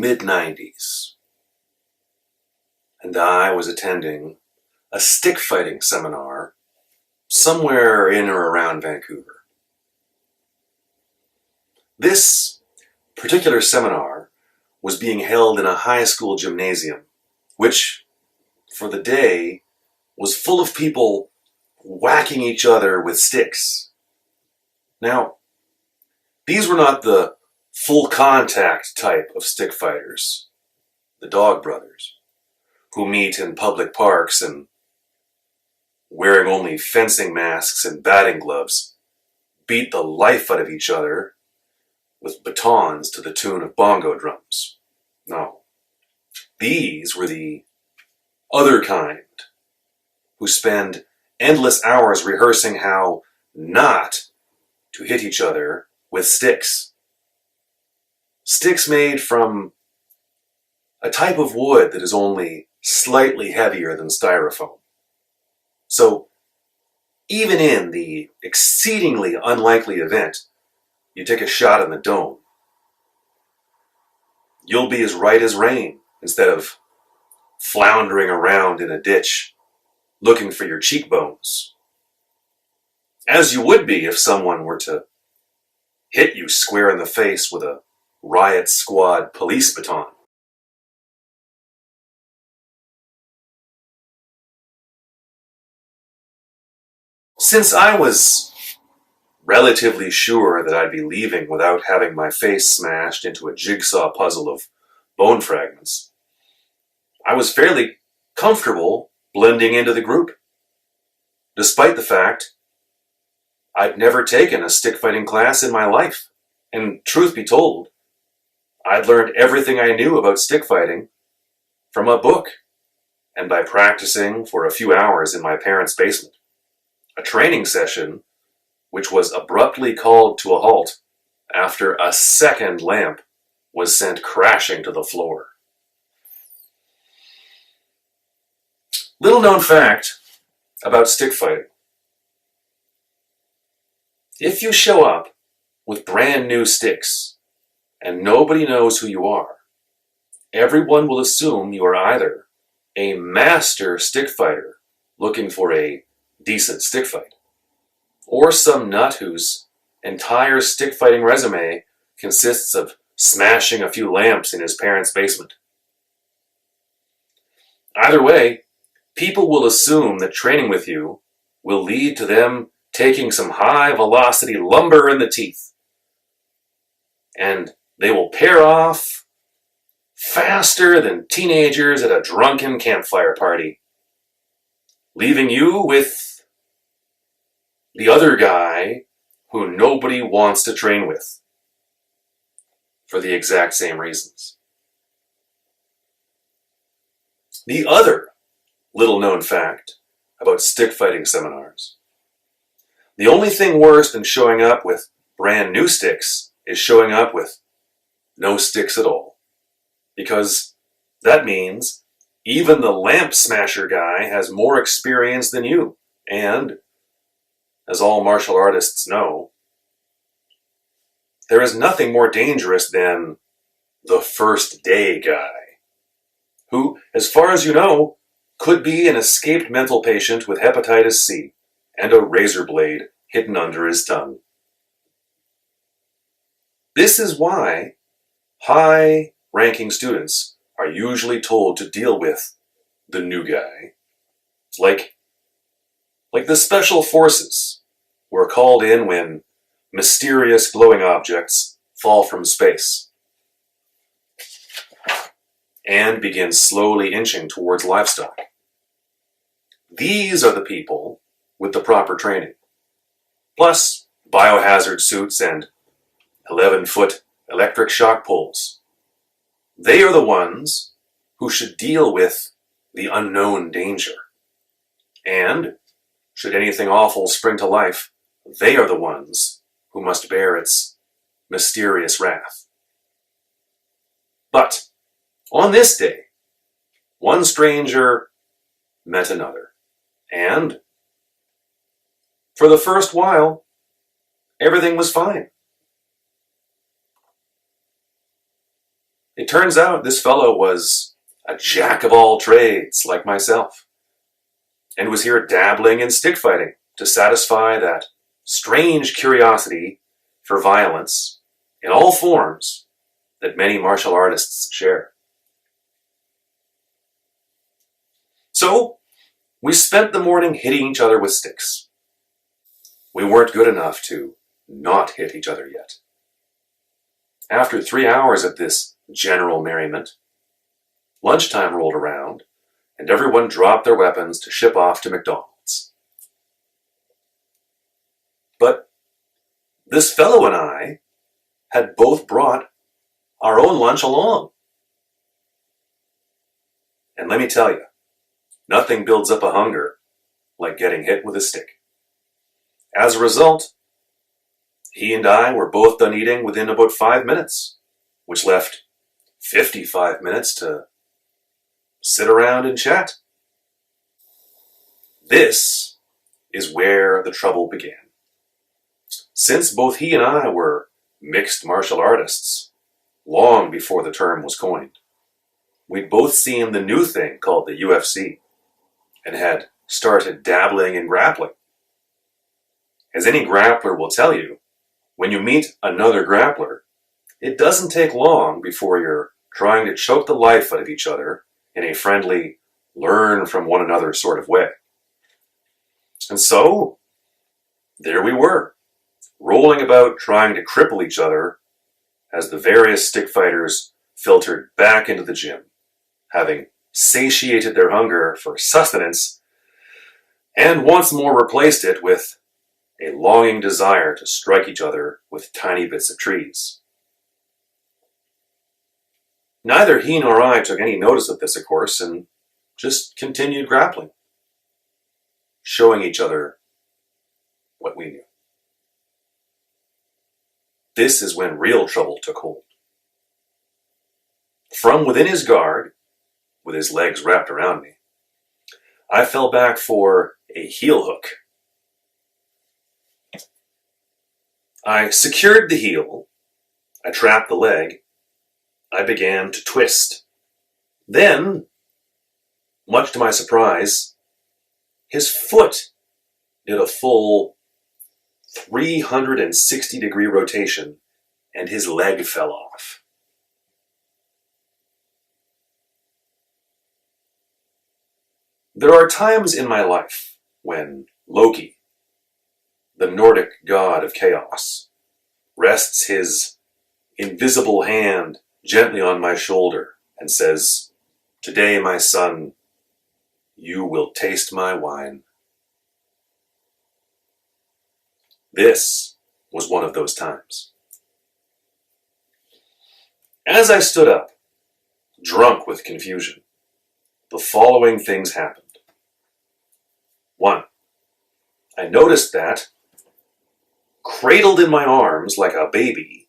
mid-90s, and I was attending a stick fighting seminar somewhere in or around Vancouver. This particular seminar was being held in a high school gymnasium, which, for the day, was full of people whacking each other with sticks. Now, these were not the full contact type of stick fighters, the Dog Brothers, who meet in public parks and, wearing only fencing masks and batting gloves, beat the life out of each other with batons to the tune of bongo drums. No. These were the other kind, who spend endless hours rehearsing how not to hit each other with sticks. Sticks made from a type of wood that is only slightly heavier than styrofoam. So, even in the exceedingly unlikely event you take a shot in the dome, you'll be as right as rain instead of floundering around in a ditch looking for your cheekbones, as you would be if someone were to hit you square in the face with a riot squad police baton. Since I was relatively sure that I'd be leaving without having my face smashed into a jigsaw puzzle of bone fragments, I was fairly comfortable blending into the group, despite the fact I'd never taken a stick fighting class in my life. And truth be told, I'd learned everything I knew about stick fighting from a book and by practicing for a few hours in my parents' basement. A training session which was abruptly called to a halt after a second lamp was sent crashing to the floor. Little known fact about stick fighting. If you show up with brand new sticks and nobody knows who you are, everyone will assume you are either a master stick fighter looking for a decent stick fight, or some nut whose entire stick fighting resume consists of smashing a few lamps in his parents' basement. Either way, people will assume that training with you will lead to them taking some high-velocity lumber in the teeth, and they will pair off faster than teenagers at a drunken campfire party, leaving you with the other guy who nobody wants to train with for the exact same reasons. The other little-known fact about stick fighting seminars: the only thing worse than showing up with brand new sticks is showing up with no sticks at all. Because that means even the lamp smasher guy has more experience than you. And, as all martial artists know, there is nothing more dangerous than the first day guy, who, as far as you know, could be an escaped mental patient with hepatitis C and a razor blade hidden under his tongue. This is why high-ranking students are usually told to deal with the new guy, like the special forces who are called in when mysterious glowing objects fall from space and begin slowly inching towards livestock. These are the people with the proper training, plus biohazard suits and 11-foot electric shock poles. They are the ones who should deal with the unknown danger. And, should anything awful spring to life, they are the ones who must bear its mysterious wrath. But, on this day, one stranger met another, and, for the first while, everything was fine. It turns out this fellow was a jack of all trades like myself, and was here dabbling in stick fighting to satisfy that strange curiosity for violence in all forms that many martial artists share. So, we spent the morning hitting each other with sticks. We weren't good enough to not hit each other yet. After 3 hours of this general merriment, lunchtime rolled around, and everyone dropped their weapons to ship off to McDonald's. But this fellow and I had both brought our own lunch along. And let me tell you, nothing builds up a hunger like getting hit with a stick. As a result, he and I were both done eating within about 5 minutes, which left 55 minutes to sit around and chat. This is where the trouble began. Since both he and I were mixed martial artists, long before the term was coined, we'd both seen the new thing called the UFC and had started dabbling in grappling. As any grappler will tell you, when you meet another grappler, it doesn't take long before you're trying to choke the life out of each other in a friendly, learn from one another sort of way. And so, there we were, rolling about trying to cripple each other as the various stick fighters filtered back into the gym, having satiated their hunger for sustenance and once more replaced it with a longing desire to strike each other with tiny bits of trees. Neither he nor I took any notice of this, of course, and just continued grappling, showing each other what we knew. This is when real trouble took hold. From within his guard, with his legs wrapped around me, I fell back for a heel hook. I secured the heel, I trapped the leg, I began to twist. Then, much to my surprise, his foot did a full 360-degree rotation and his leg fell off. There are times in my life when Loki, the Nordic god of chaos, rests his invisible hand gently on my shoulder and says, "Today, my son, you will taste my wine." This was one of those times. As I stood up, drunk with confusion, the following things happened. 1. I noticed that, cradled in my arms like a baby,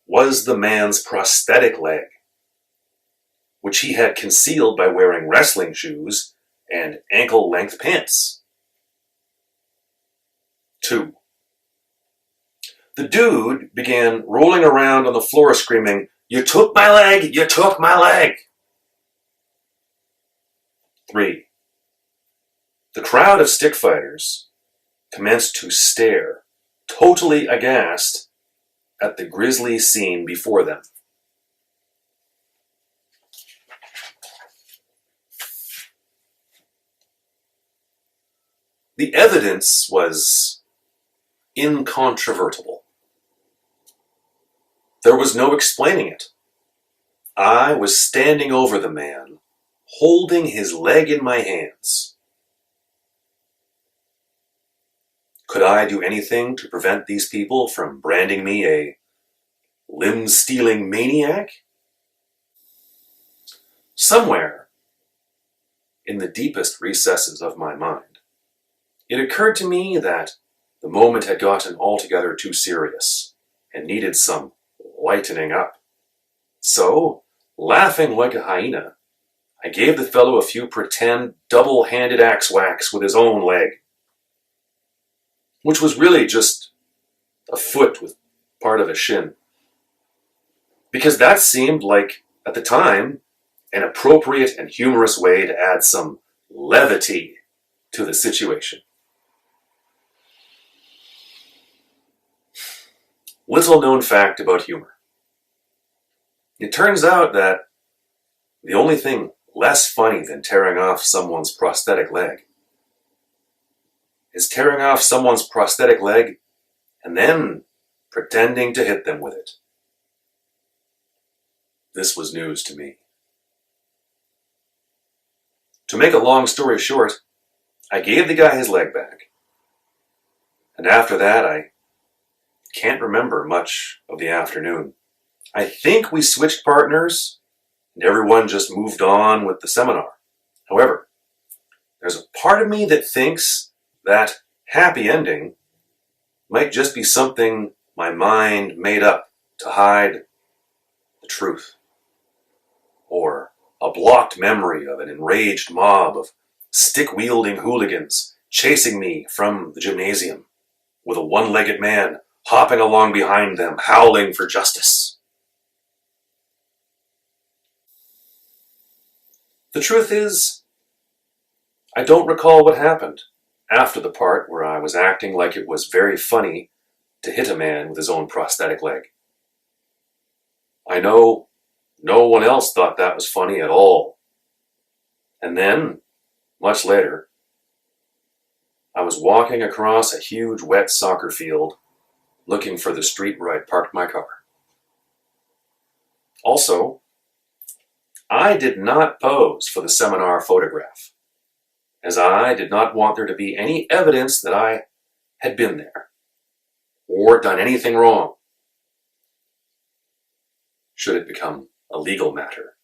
was the man's prosthetic leg, which he had concealed by wearing wrestling shoes and ankle-length pants. 2. The dude began rolling around on the floor screaming, "You took my leg! You took my leg!" 3. The crowd of stick fighters commenced to stare, totally aghast, at the grisly scene before them. The evidence was incontrovertible. There was no explaining it. I was standing over the man, holding his leg in my hands. Could I do anything to prevent these people from branding me a limb-stealing maniac? Somewhere, in the deepest recesses of my mind, it occurred to me that the moment had gotten altogether too serious and needed some lightening up. So, laughing like a hyena, I gave the fellow a few pretend double-handed axe whacks with his own leg, which was really just a foot with part of a shin. because that seemed like, at the time, an appropriate and humorous way to add some levity to the situation. Little known fact about humor. It turns out that the only thing less funny than tearing off someone's prosthetic leg is tearing off someone's prosthetic leg and then pretending to hit them with it. This was news to me. To make a long story short, I gave the guy his leg back. And after that, I can't remember much of the afternoon. I think we switched partners and everyone just moved on with the seminar. However, there's a part of me that thinks that happy ending might just be something my mind made up to hide the truth. Or a blocked memory of an enraged mob of stick-wielding hooligans chasing me from the gymnasium, with a one-legged man hopping along behind them, howling for justice. The truth is, I don't recall what happened after the part where I was acting like it was very funny to hit a man with his own prosthetic leg. I know no one else thought that was funny at all. And then, much later, I was walking across a huge wet soccer field looking for the street where I'd parked my car. Also, I did not pose for the seminar photograph, as I did not want there to be any evidence that I had been there or done anything wrong, should it become a legal matter.